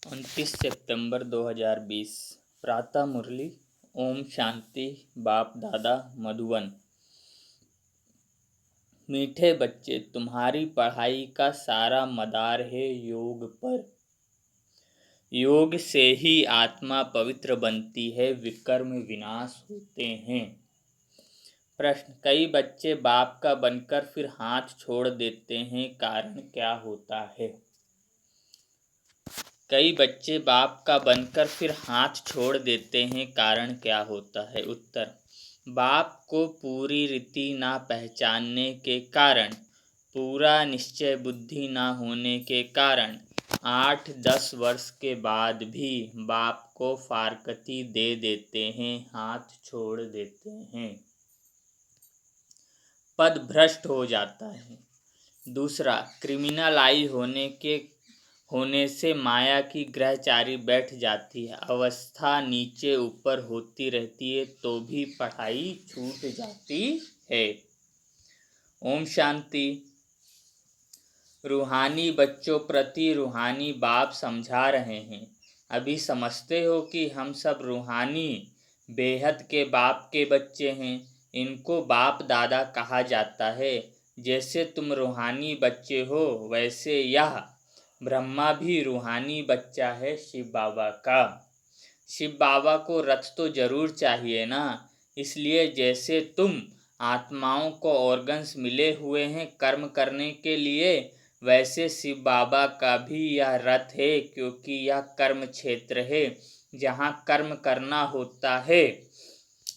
29 सितंबर 2020 प्रातः मुरली। ओम शांति। बाप दादा मधुबन। मीठे बच्चे, तुम्हारी पढ़ाई का सारा मदार है योग पर। योग से ही आत्मा पवित्र बनती है, विकर्म विनाश होते हैं। प्रश्न: कई बच्चे बाप का बनकर फिर हाथ छोड़ देते हैं, कारण क्या होता है? कई बच्चे बाप का बनकर फिर हाथ छोड़ देते हैं, कारण क्या होता है? उत्तर: बाप को पूरी रीति ना पहचानने के कारण, पूरा निश्चय बुद्धि ना होने के कारण 8-10 वर्ष के बाद भी बाप को फारकती दे देते हैं, हाथ छोड़ देते हैं। पद भ्रष्ट हो जाता है। दूसरा, क्रिमिनल आई होने से माया की ग्रहचारी बैठ जाती है, अवस्था नीचे ऊपर होती रहती है, तो भी पढ़ाई छूट जाती है। ओम शांति। रूहानी बच्चों प्रति रूहानी बाप समझा रहे हैं। अभी समझते हो कि हम सब रूहानी बेहद के बाप के बच्चे हैं। इनको बाप दादा कहा जाता है। जैसे तुम रूहानी बच्चे हो, वैसे यह ब्रह्मा भी रूहानी बच्चा है शिव बाबा का। शिव बाबा को रथ तो जरूर चाहिए ना, इसलिए जैसे तुम आत्माओं को ऑर्गन्स मिले हुए हैं कर्म करने के लिए, वैसे शिव बाबा का भी यह रथ है, क्योंकि यह कर्म क्षेत्र है जहाँ कर्म करना होता है।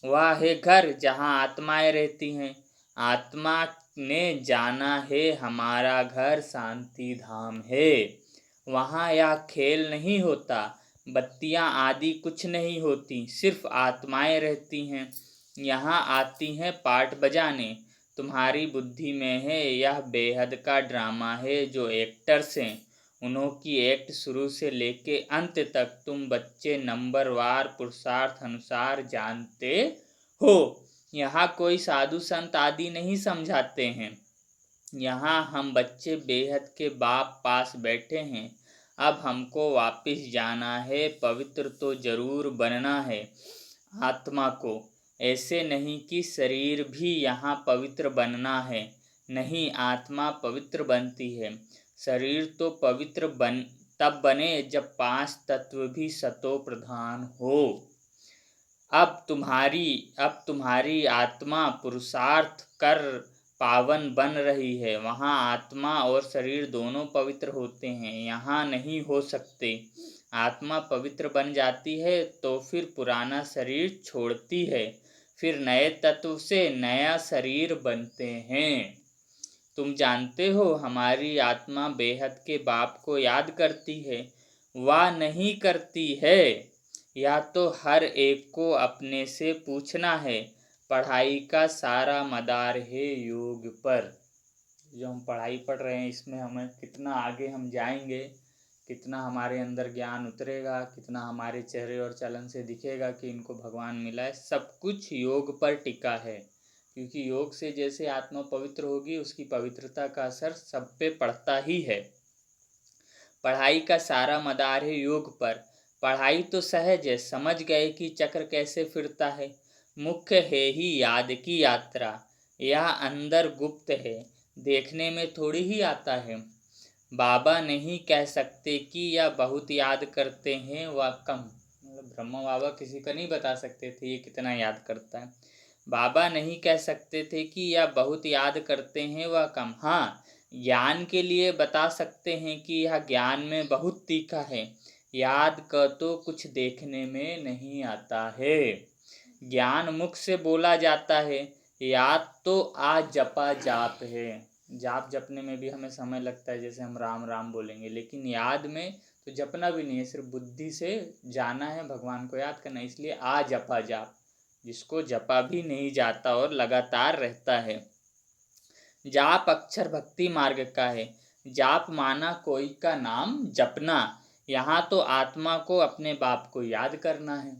वह है घर जहाँ आत्माएं रहती हैं। आत्मा ने जाना है हमारा घर शांति धाम है। वहाँ यह खेल नहीं होता, बत्तियाँ आदि कुछ नहीं होती, सिर्फ आत्माएं रहती हैं। यहाँ आती हैं पाठ बजाने। तुम्हारी बुद्धि में है यह बेहद का ड्रामा है, जो एक्टर्स हैं उन्हों की एक्ट शुरू से लेके अंत तक तुम बच्चे नंबरवार पुरुषार्थ अनुसार जानते हो। यहाँ कोई साधु संत आदि नहीं समझाते हैं। यहाँ हम बच्चे बेहद के बाप पास बैठे हैं। अब हमको वापिस जाना है, पवित्र तो जरूर बनना है आत्मा को। ऐसे नहीं कि शरीर भी यहाँ पवित्र बनना है, नहीं, आत्मा पवित्र बनती है। शरीर तो पवित्र तब बने जब 5 तत्व भी सतो प्रधान हो। अब तुम्हारी आत्मा पुरुषार्थ कर पावन बन रही है। वहाँ आत्मा और शरीर दोनों पवित्र होते हैं, यहाँ नहीं हो सकते। आत्मा पवित्र बन जाती है तो फिर पुराना शरीर छोड़ती है, फिर नए तत्व से नया शरीर बनते हैं। तुम जानते हो हमारी आत्मा बेहद के बाप को याद करती है, वह नहीं करती है। या तो हर एक को अपने से पूछना है। पढ़ाई का सारा मदार है योग पर। जो हम पढ़ाई पढ़ रहे हैं, इसमें हमें कितना आगे हम जाएंगे, कितना हमारे अंदर ज्ञान उतरेगा, कितना हमारे चेहरे और चलन से दिखेगा कि इनको भगवान मिला है, सब कुछ योग पर टिका है। क्योंकि योग से जैसे आत्मा पवित्र होगी, उसकी पवित्रता का असर सब पे पड़ता ही है। पढ़ाई का सारा मदार है योग पर। पढ़ाई तो सहज है, समझ गए कि चक्र कैसे फिरता है। मुख्य है ही याद की यात्रा। यह अंदर गुप्त है, देखने में थोड़ी ही आता है। बाबा नहीं कह सकते कि यह बहुत याद करते हैं व कम। ब्रह्मा बाबा किसी को नहीं बता सकते थे ये कितना याद करता है। बाबा नहीं कह सकते थे कि यह बहुत याद करते हैं व कम। हाँ, ज्ञान के लिए बता सकते हैं कि यह ज्ञान में बहुत तीखा है। याद का तो कुछ देखने में नहीं आता है। ज्ञान मुख से बोला जाता है, याद तो आज जपा जाप है। जाप जपने में भी हमें समय लगता है, जैसे हम राम राम बोलेंगे, लेकिन याद में तो जपना भी नहीं है, सिर्फ बुद्धि से जाना है, भगवान को याद करना। इसलिए आ जपा जाप, जिसको जपा भी नहीं जाता और लगातार रहता है। जाप अक्षर भक्ति मार्ग का है। जाप माना कोई का नाम जपना। यहाँ तो आत्मा को अपने बाप को याद करना है।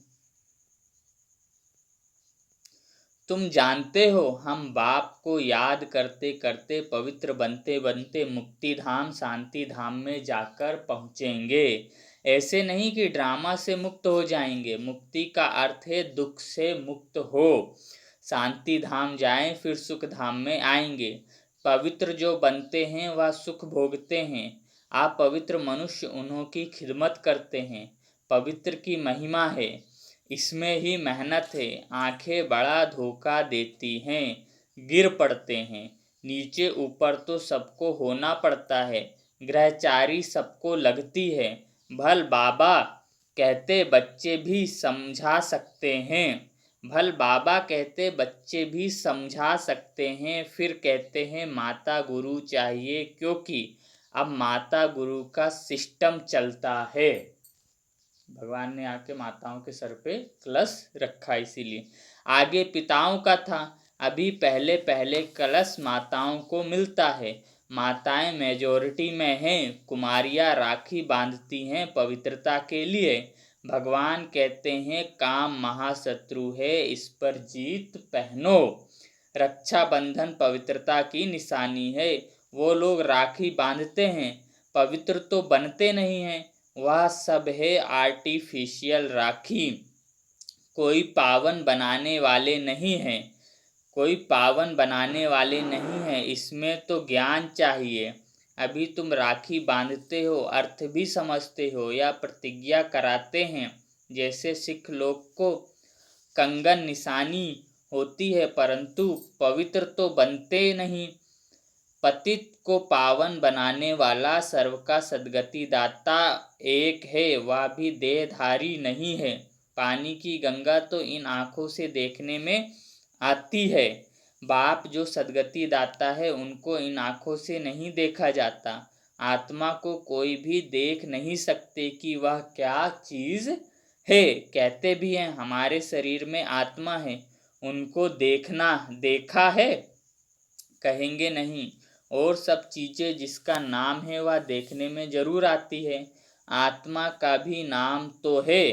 तुम जानते हो हम बाप को याद करते करते पवित्र बनते बनते मुक्ति धाम शांति धाम में जाकर पहुँचेंगे। ऐसे नहीं कि ड्रामा से मुक्त हो जाएंगे। मुक्ति का अर्थ है दुख से मुक्त हो, शांति धाम जाएं फिर सुख धाम में आएंगे। पवित्र जो बनते हैं वह सुख भोगते हैं। आप पवित्र मनुष्य उन्हों की खिदमत करते हैं। पवित्र की महिमा है, इसमें ही मेहनत है। आंखें बड़ा धोखा देती हैं, गिर पड़ते हैं। नीचे ऊपर तो सबको होना पड़ता है, ग्रहचारी सबको लगती है। भल बाबा कहते बच्चे भी समझा सकते हैं। भल बाबा कहते बच्चे भी समझा सकते हैं। फिर कहते हैं माता गुरु चाहिए, क्योंकि अब माता गुरु का सिस्टम चलता है। भगवान ने आके माताओं के सर पे कलश रखा, इसीलिए। आगे पिताओं का था, अभी पहले पहले कलश माताओं को मिलता है। माताएं मेजॉरिटी में हैं। कुमारियां राखी बांधती हैं पवित्रता के लिए। भगवान कहते हैं काम महाशत्रु है, इस पर जीत पहनो। रक्षा बंधन पवित्रता की निशानी है। वो लोग राखी बांधते हैं, पवित्र तो बनते नहीं हैं। वह सब है आर्टिफिशियल राखी, कोई पावन बनाने वाले नहीं हैं। कोई पावन बनाने वाले नहीं हैं, इसमें तो ज्ञान चाहिए। अभी तुम राखी बांधते हो, अर्थ भी समझते हो या प्रतिज्ञा कराते हैं। जैसे सिख लोग को कंगन निशानी होती है, परंतु पवित्र तो बनते नहीं। पतित को पावन बनाने वाला सर्व का सद्गति दाता एक है, वह भी देहधारी नहीं है। पानी की गंगा तो इन आँखों से देखने में आती है। बाप जो सद्गति दाता है उनको इन आँखों से नहीं देखा जाता। आत्मा को कोई भी देख नहीं सकते कि वह क्या चीज़ है। कहते भी हैं हमारे शरीर में आत्मा है, उनको देखना देखा है, कहेंगे नहीं। और सब चीज़ें जिसका नाम है वह देखने में जरूर आती है। आत्मा का भी नाम तो है,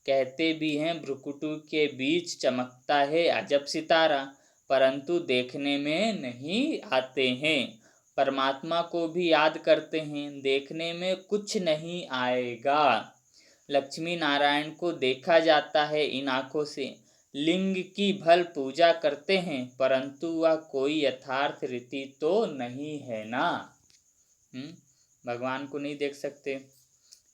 कहते भी हैं भ्रुकुटी के बीच चमकता है अजब सितारा, परंतु देखने में नहीं आते हैं। परमात्मा को भी याद करते हैं, देखने में कुछ नहीं आएगा। लक्ष्मी नारायण को देखा जाता है इन आँखों से। लिंग की भल पूजा करते हैं, परंतु वह कोई यथार्थ रीति तो नहीं है ना। भगवान को नहीं देख सकते।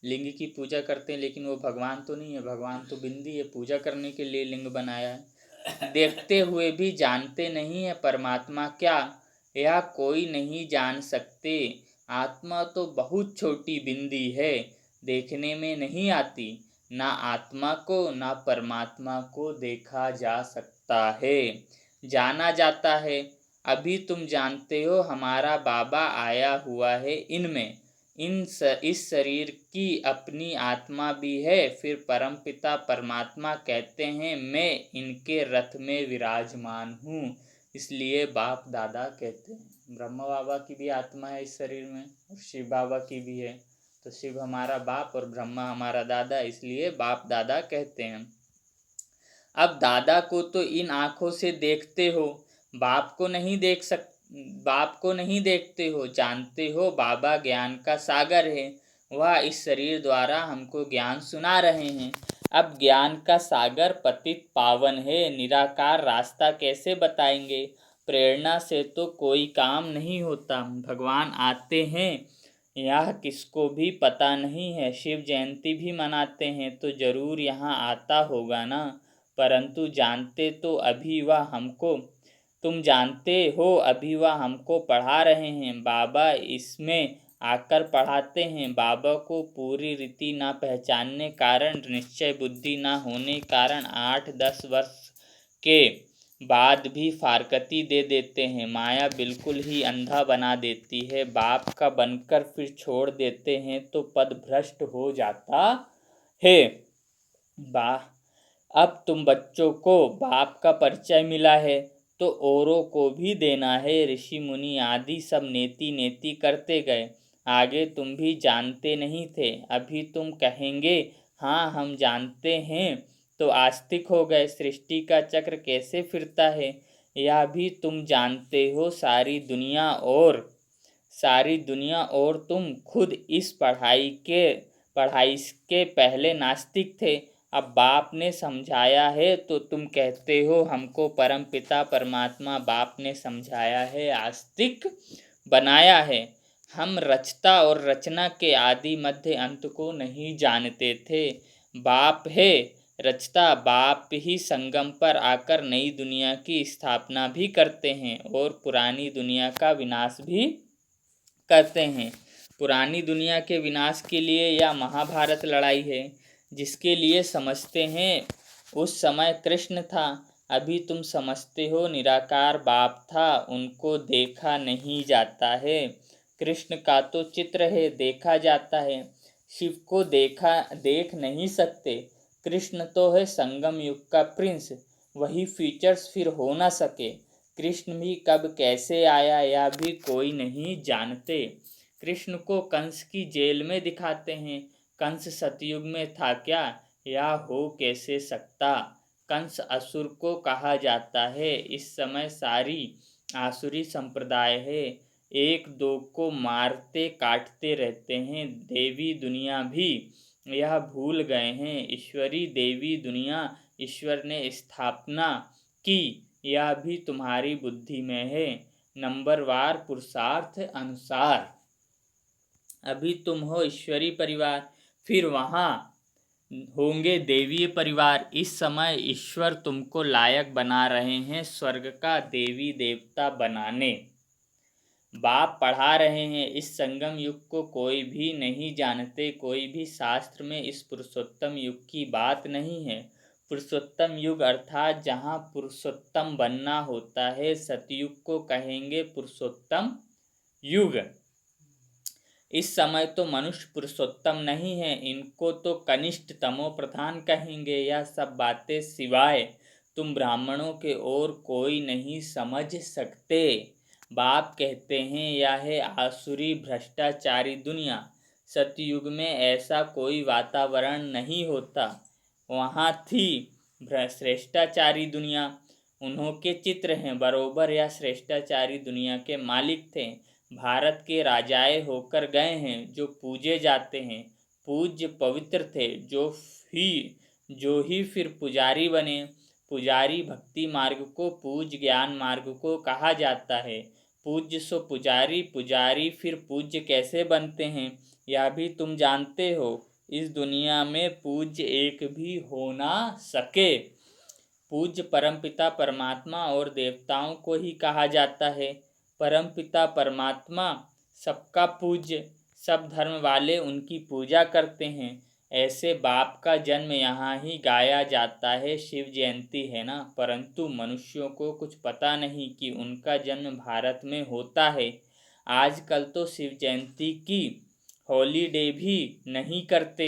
लिंग की पूजा करते हैं लेकिन वो भगवान तो नहीं है। भगवान तो बिंदी है, पूजा करने के लिए लिंग बनाया है। देखते हुए भी जानते नहीं है परमात्मा क्या, यह कोई नहीं जान सकते। आत्मा तो बहुत छोटी बिंदी है, देखने में नहीं आती। ना आत्मा को ना परमात्मा को देखा जा सकता है, जाना जाता है। अभी तुम जानते हो हमारा बाबा आया हुआ है इनमें। इस शरीर की अपनी आत्मा भी है। फिर परमपिता परमात्मा कहते हैं मैं इनके रथ में विराजमान हूँ, इसलिए बाप दादा कहते हैं। ब्रह्मा बाबा की भी आत्मा है इस शरीर में और शिव बाबा की भी है। तो शिव हमारा बाप और ब्रह्मा हमारा दादा, इसलिए बाप दादा कहते हैं। अब दादा को तो इन आँखों से देखते हो, बाप को नहीं देखते हो। जानते हो बाबा ज्ञान का सागर है, वह इस शरीर द्वारा हमको ज्ञान सुना रहे हैं। अब ज्ञान का सागर पतित पावन है, निराकार रास्ता कैसे बताएंगे। प्रेरणा से तो कोई काम नहीं होता। भगवान आते हैं यह किसको भी पता नहीं है। शिव जयंती भी मनाते हैं तो जरूर यहाँ आता होगा ना, परंतु जानते तो अभी वह हमको तुम जानते हो अभी वह हमको पढ़ा रहे हैं। बाबा इसमें आकर पढ़ाते हैं। बाबा को पूरी रीति ना पहचानने कारण, निश्चय बुद्धि ना होने कारण 8-10 वर्ष के बाद भी फारकती दे देते हैं। माया बिल्कुल ही अंधा बना देती है। बाप का बनकर फिर छोड़ देते हैं तो पद भ्रष्ट हो जाता है। अब तुम बच्चों को बाप का परिचय मिला है तो औरों को भी देना है। ऋषि मुनि आदि सब नेति नेति करते गए। आगे तुम भी जानते नहीं थे, अभी तुम कहेंगे हाँ हम जानते हैं, तो आस्तिक हो गए। सृष्टि का चक्र कैसे फिरता है यह भी तुम जानते हो। सारी दुनिया और तुम खुद इस पढ़ाई के पढ़ाई के पहले नास्तिक थे, अब बाप ने समझाया है तो तुम कहते हो हमको परमपिता परमात्मा बाप ने समझाया है, आस्तिक बनाया है। हम रचता और रचना के आदि मध्य अंत को नहीं जानते थे। बाप है रचता, बाप ही संगम पर आकर नई दुनिया की स्थापना भी करते हैं और पुरानी दुनिया का विनाश भी करते हैं। पुरानी दुनिया के विनाश के लिए यह महाभारत लड़ाई है, जिसके लिए समझते हैं उस समय कृष्ण था। अभी तुम समझते हो निराकार बाप था, उनको देखा नहीं जाता है। कृष्ण का तो चित्र है, देखा जाता है। शिव को देख नहीं सकते। कृष्ण तो है संगम युग का प्रिंस, वही फीचर्स फिर हो ना सके। कृष्ण भी कब कैसे आया यह भी कोई नहीं जानते। कृष्ण को कंस की जेल में दिखाते हैं। कंस सतयुग में था क्या, यह हो कैसे सकता। कंस असुर को कहा जाता है। इस समय सारी आसुरी संप्रदाय है, एक दो को मारते काटते रहते हैं। देवी दुनिया भी यह भूल गए हैं। ईश्वरी देवी दुनिया ईश्वर ने स्थापना की, यह भी तुम्हारी बुद्धि में है। नंबरवार पुरुषार्थ अनुसार अभी तुम हो ईश्वरी परिवार, फिर वहाँ होंगे देवीय परिवार। इस समय ईश्वर तुमको लायक बना रहे हैं स्वर्ग का देवी देवता बनाने। बाप पढ़ा रहे हैं। इस संगम युग को कोई भी नहीं जानते। कोई भी शास्त्र में इस पुरुषोत्तम युग की बात नहीं है। पुरुषोत्तम युग अर्थात जहाँ पुरुषोत्तम बनना होता है। सतयुग को कहेंगे पुरुषोत्तम युग। इस समय तो मनुष्य पुरुषोत्तम नहीं है, इनको तो कनिष्ठ तमो प्रधान कहेंगे। यह सब बातें सिवाय तुम ब्राह्मणों के और कोई नहीं समझ सकते। बाप कहते हैं यह है आसुरी भ्रष्टाचारी दुनिया। सतयुग में ऐसा कोई वातावरण नहीं होता। वहाँ थी श्रेष्ठाचारी दुनिया, उन्हों के चित्र हैं बरोबर। यह श्रेष्ठाचारी दुनिया के मालिक थे। भारत के राजाए होकर गए हैं जो पूजे जाते हैं। पूज्य पवित्र थे जो ही फिर पुजारी बने। पुजारी भक्ति मार्ग को, पूज्य ज्ञान मार्ग को कहा जाता है। पूज्य सो पुजारी, पुजारी फिर पूज्य कैसे बनते हैं यह भी तुम जानते हो। इस दुनिया में पूज्य एक भी हो ना सके। पूज्य परमपिता परमात्मा और देवताओं को ही कहा जाता है। परमपिता परमात्मा सबका पूज्य, सब धर्म वाले उनकी पूजा करते हैं। ऐसे बाप का जन्म यहाँ ही गाया जाता है। शिव जयंती है ना, परंतु मनुष्यों को कुछ पता नहीं कि उनका जन्म भारत में होता है। आजकल तो शिव जयंती की हॉलीडे भी नहीं करते।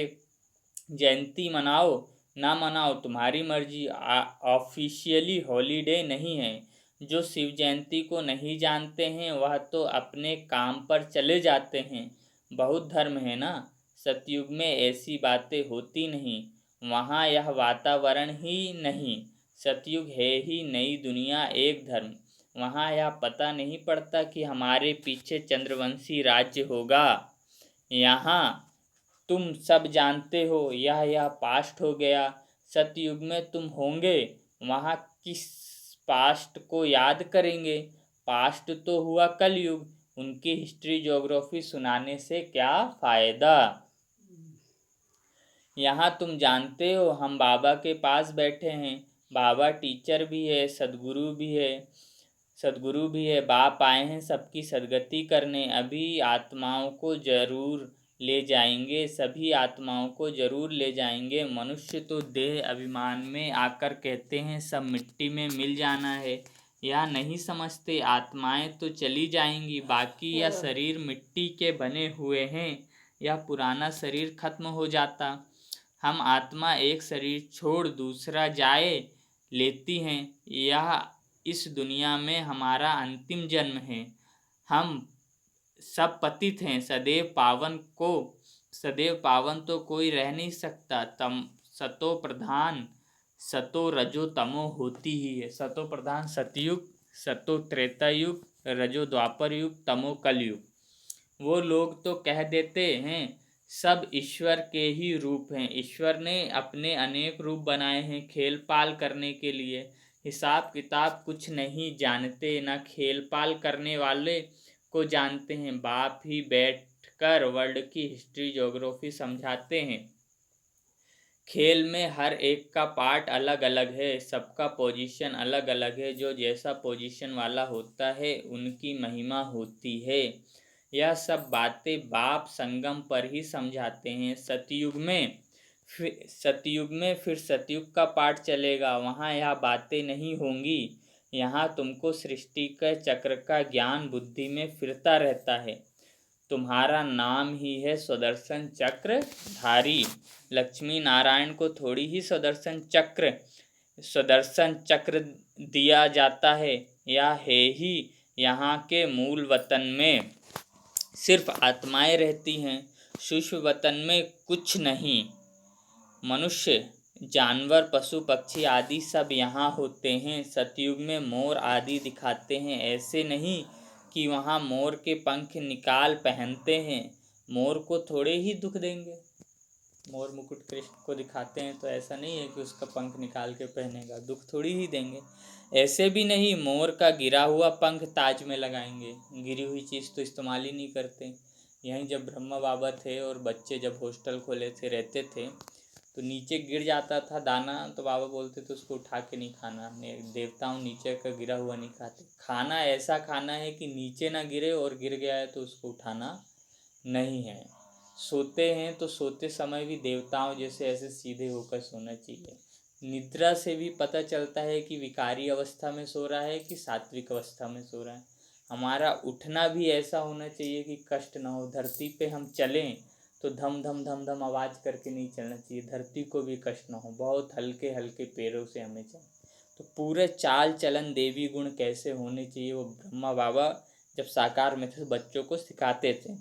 जयंती मनाओ ना मनाओ तुम्हारी मर्जी, ऑफिशियली हॉलीडे नहीं है। जो शिव जयंती को नहीं जानते हैं वह तो अपने काम पर चले जाते हैं। बहुत धर्म है ना, सतयुग में ऐसी बातें होती नहीं। वहाँ यह वातावरण ही नहीं। सतयुग है ही नई दुनिया, एक धर्म। वहाँ यह पता नहीं पड़ता कि हमारे पीछे चंद्रवंशी राज्य होगा। यहाँ तुम सब जानते हो यह पास्ट हो गया। सतयुग में तुम होंगे, वहाँ किस पास्ट को याद करेंगे। पास्ट तो हुआ कलयुग, उनकी हिस्ट्री ज्योग्राफी सुनाने से क्या फ़ायदा। यहाँ तुम जानते हो हम बाबा के पास बैठे हैं। बाबा टीचर भी है, सदगुरु भी है। बाप आए हैं सबकी सदगति करने। अभी आत्माओं को जरूर ले जाएंगे, सभी आत्माओं को जरूर ले जाएंगे। मनुष्य तो देह अभिमान में आकर कहते हैं सब मिट्टी में मिल जाना है। यह नहीं समझते आत्माएं तो चली जाएंगी, बाकी यह शरीर मिट्टी के बने हुए हैं। यह पुराना शरीर खत्म हो जाता। हम आत्मा एक शरीर छोड़ दूसरा जाए लेती हैं। यह इस दुनिया में हमारा अंतिम जन्म है। हम सब पतित हैं। सदैव पावन तो कोई रह नहीं सकता। सतो प्रधान सतो रजो तमो होती ही है। सतो प्रधान सतयुग, सतो त्रेता युग, रजो द्वापर युग, तमो कलयुग। वो लोग तो कह देते हैं सब ईश्वर के ही रूप हैं। ईश्वर ने अपने अनेक रूप बनाए हैं खेल पाल करने के लिए। हिसाब किताब कुछ नहीं जानते, न खेल पाल करने वाले को जानते हैं। बाप ही बैठकर वर्ल्ड की हिस्ट्री ज्योग्राफी समझाते हैं। खेल में हर एक का पार्ट अलग अलग है, सबका पोजीशन अलग अलग है। जो जैसा पोजीशन वाला होता है उनकी महिमा होती है। यह सब बातें बाप संगम पर ही समझाते हैं। सतयुग में फिर सतयुग का पाठ चलेगा, वहाँ यह बातें नहीं होंगी। यहाँ तुमको सृष्टि के चक्र का ज्ञान बुद्धि में फिरता रहता है। तुम्हारा नाम ही है सुदर्शन चक्रधारी। लक्ष्मी नारायण को थोड़ी ही सुदर्शन चक्र दिया जाता है। या है ही यहाँ के मूल वतन में सिर्फ आत्माएं रहती हैं। सूक्ष्म वतन में कुछ नहीं। मनुष्य, जानवर, पशु पक्षी आदि सब यहाँ होते हैं। सतयुग में मोर आदि दिखाते हैं। ऐसे नहीं कि वहाँ मोर के पंख निकाल पहनते हैं। मोर को थोड़े ही दुख देंगे। मोर मुकुट कृष्ण को दिखाते हैं तो ऐसा नहीं है कि उसका पंख निकाल के पहनेगा, दुख थोड़ी ही देंगे। ऐसे भी नहीं मोर का गिरा हुआ पंख ताज में लगाएंगे। गिरी हुई चीज़ तो इस्तेमाल ही नहीं करते। यहीं जब ब्रह्मा बाबा थे और बच्चे जब हॉस्टल खोले थे रहते थे तो नीचे गिर जाता था दाना, तो बाबा बोलते थे उसको उठा के नहीं खाना। देवताओं नीचे का गिरा हुआ नहीं खाते। खाना ऐसा खाना है कि नीचे ना गिरे, और गिर गया है तो उसको उठाना नहीं है। सोते हैं तो सोते समय भी देवताओं जैसे ऐसे सीधे होकर सोना चाहिए। निद्रा से भी पता चलता है कि विकारी अवस्था में सो रहा है कि सात्विक अवस्था में सो रहा है। हमारा उठना भी ऐसा होना चाहिए कि कष्ट ना हो। धरती पे हम चलें तो धम धम धम धम आवाज़ करके नहीं चलना चाहिए, धरती को भी कष्ट ना हो। बहुत हल्के हल्के पैरों से हमें चलें। तो पूरे चाल चलन देवी गुण कैसे होने चाहिए वो ब्रह्मा बाबा जब साकार में थे बच्चों को सिखाते थे।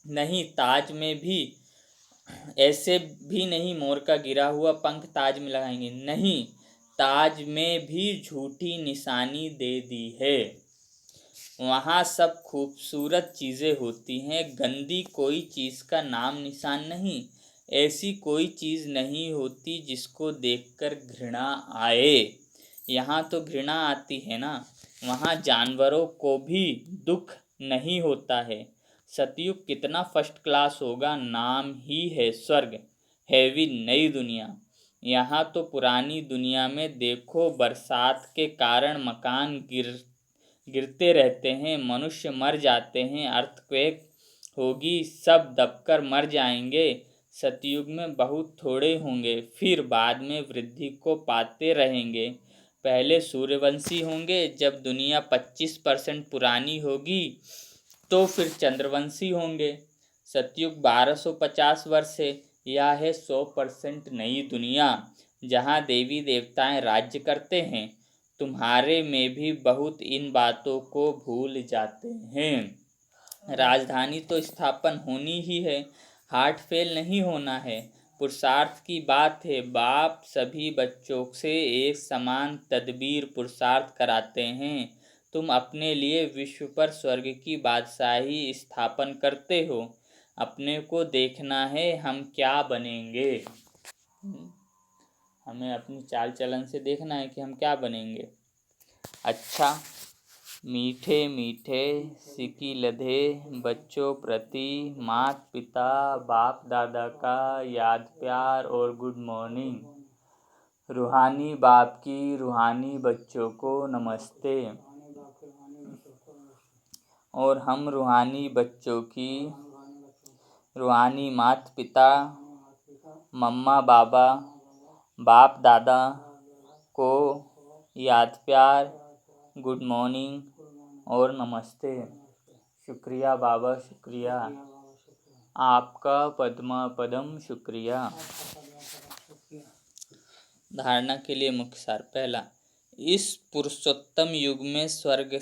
नहीं, ताज में भी ऐसे भी नहीं मोर का गिरा हुआ पंख ताज में लगाएंगे। नहीं, ताज में भी झूठी निशानी दे दी है। वहाँ सब खूबसूरत चीज़ें होती हैं, गंदी कोई चीज़ का नाम निशान नहीं। ऐसी कोई चीज़ नहीं होती जिसको देखकर घृणा आए। यहाँ तो घृणा आती है ना। वहाँ जानवरों को भी दुख नहीं होता है। सतयुग कितना फर्स्ट क्लास होगा, नाम ही है स्वर्ग, हैवी नई दुनिया। यहाँ तो पुरानी दुनिया में देखो बरसात के कारण मकान गिरते रहते हैं, मनुष्य मर जाते हैं, अर्थक्वेक होगी सब दबकर मर जाएंगे। सतयुग में बहुत थोड़े होंगे, फिर बाद में वृद्धि को पाते रहेंगे। पहले सूर्यवंशी होंगे, जब दुनिया 25% पुरानी होगी तो फिर चंद्रवंशी होंगे। सतयुग 1250 वर्ष है, यह है 100% नई दुनिया जहाँ देवी देवताएं राज्य करते हैं। तुम्हारे में भी बहुत इन बातों को भूल जाते हैं। राजधानी तो स्थापन होनी ही है, हार्ट फेल नहीं होना है। पुरुषार्थ की बात है। बाप सभी बच्चों से एक समान तदबीर पुरुषार्थ कराते हैं। तुम अपने लिए विश्व पर स्वर्ग की बादशाही स्थापन करते हो। अपने को देखना है हम क्या बनेंगे। हमें अपनी चाल चलन से देखना है कि हम क्या बनेंगे। अच्छा, मीठे मीठे सिकी लधे बच्चों प्रति माता पिता बाप दादा का याद प्यार और गुड मॉर्निंग। रूहानी बाप की रूहानी बच्चों को नमस्ते। और हम रूहानी बच्चों की रूहानी माता पिता मम्मा बाबा बाप दादा को याद प्यार, गुड मॉर्निंग और नमस्ते। शुक्रिया बाबा, शुक्रिया आपका, पद्मा पदम शुक्रिया। धारणा के लिए मुख्य सार। पहला, इस पुरुषोत्तम युग में स्वर्ग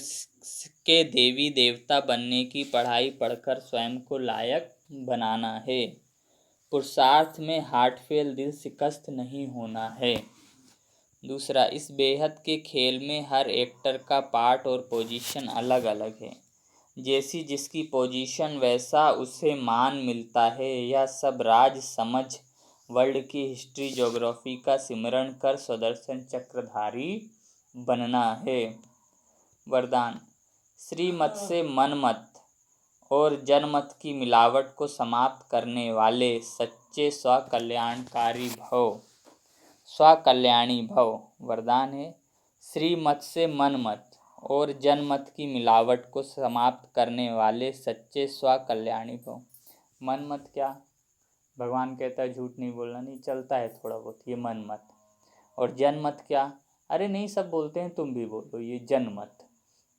के देवी देवता बनने की पढ़ाई पढ़कर स्वयं को लायक बनाना है। पुरुषार्थ में हार्ट फेल, दिल शिकस्त नहीं होना है। दूसरा, इस बेहद के खेल में हर एक्टर का पार्ट और पोजीशन अलग अलग है। जैसी जिसकी पोजीशन वैसा उसे मान मिलता है। यह सब राज समझ वर्ल्ड की हिस्ट्री ज्योग्राफी का सिमरण कर सुदर्शन चक्रधारी बनना है। वरदान: श्रीमत से मनमत और जनमत की मिलावट को समाप्त करने वाले सच्चे स्वकल्याणकारी भव। स्वकल्याणी भव। वरदान है: श्रीमत से मनमत और जनमत की मिलावट को समाप्त करने वाले सच्चे स्वकल्याणी भव। मनमत क्या? भगवान कहता है झूठ नहीं बोलना, नहीं चलता है थोड़ा बहुत, ये मनमत। और जनमत क्या? अरे नहीं सब बोलते हैं तुम भी बोलो, ये जनमत।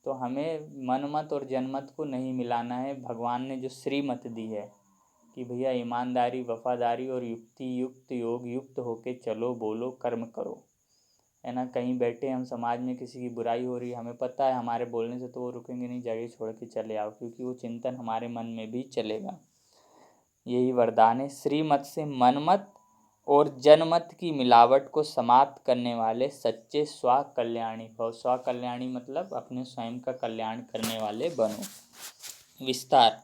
तो हमें मनमत और जनमत को नहीं मिलाना है। भगवान ने जो श्रीमत दी है कि भैया ईमानदारी, वफादारी और युक्ति युक्त योग युक्त होके चलो, बोलो, कर्म करो, है ना। कहीं बैठे हम समाज में किसी की बुराई हो रही है, हमें पता है हमारे बोलने से तो वो रुकेंगे नहीं, जगह छोड़ के चले आओ, क्योंकि वो चिंतन हमारे मन में भी चलेगा। यही वरदान है। श्रीमत से मनमत और जनमत की मिलावट को समाप्त करने वाले सच्चे स्वकल्याणी भव। स्वकल्याणी मतलब अपने स्वयं का कल्याण करने वाले बनो। विस्तार: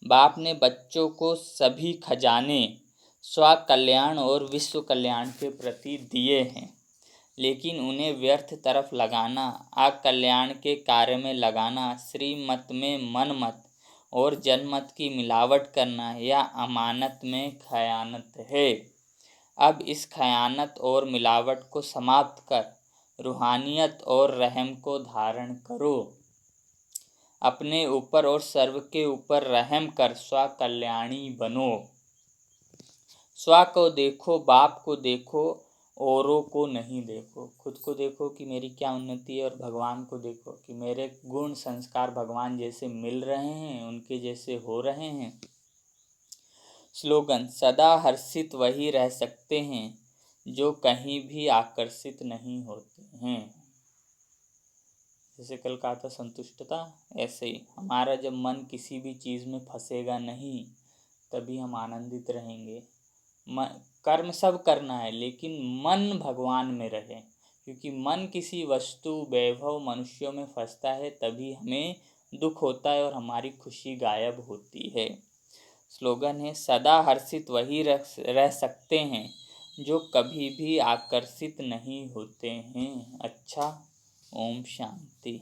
बाप ने बच्चों को सभी खजाने स्वकल्याण और विश्व कल्याण के प्रति दिए हैं, लेकिन उन्हें व्यर्थ तरफ लगाना, अकल्याण के कार्य में लगाना, श्रीमत में मनमत और जनमत की मिलावट करना या अमानत में खयानत है। अब इस खयानत और मिलावट को समाप्त कर रूहानियत और रहम को धारण करो। अपने ऊपर और सर्व के ऊपर रहम कर स्वकल्याणी बनो। स्व को देखो, बाप को देखो, औरों को नहीं देखो। खुद को देखो कि मेरी क्या उन्नति है, और भगवान को देखो कि मेरे गुण संस्कार भगवान जैसे मिल रहे हैं, उनके जैसे हो रहे हैं। स्लोगन: सदा हर्षित वही रह सकते हैं जो कहीं भी आकर्षित नहीं होते हैं। जैसे कल कहा था संतुष्टता, ऐसे ही हमारा जब मन किसी भी चीज़ में फंसेगा नहीं, तभी हम आनंदित रहेंगे। कर्म सब करना है, लेकिन मन भगवान में रहे, क्योंकि मन किसी वस्तु, वैभव, मनुष्यों में फंसता है तभी हमें दुख होता है और हमारी खुशी गायब होती है। स्लोगन है: सदा हर्षित वही रह सकते हैं जो कभी भी आकर्षित नहीं होते हैं। अच्छा, ओम शांति।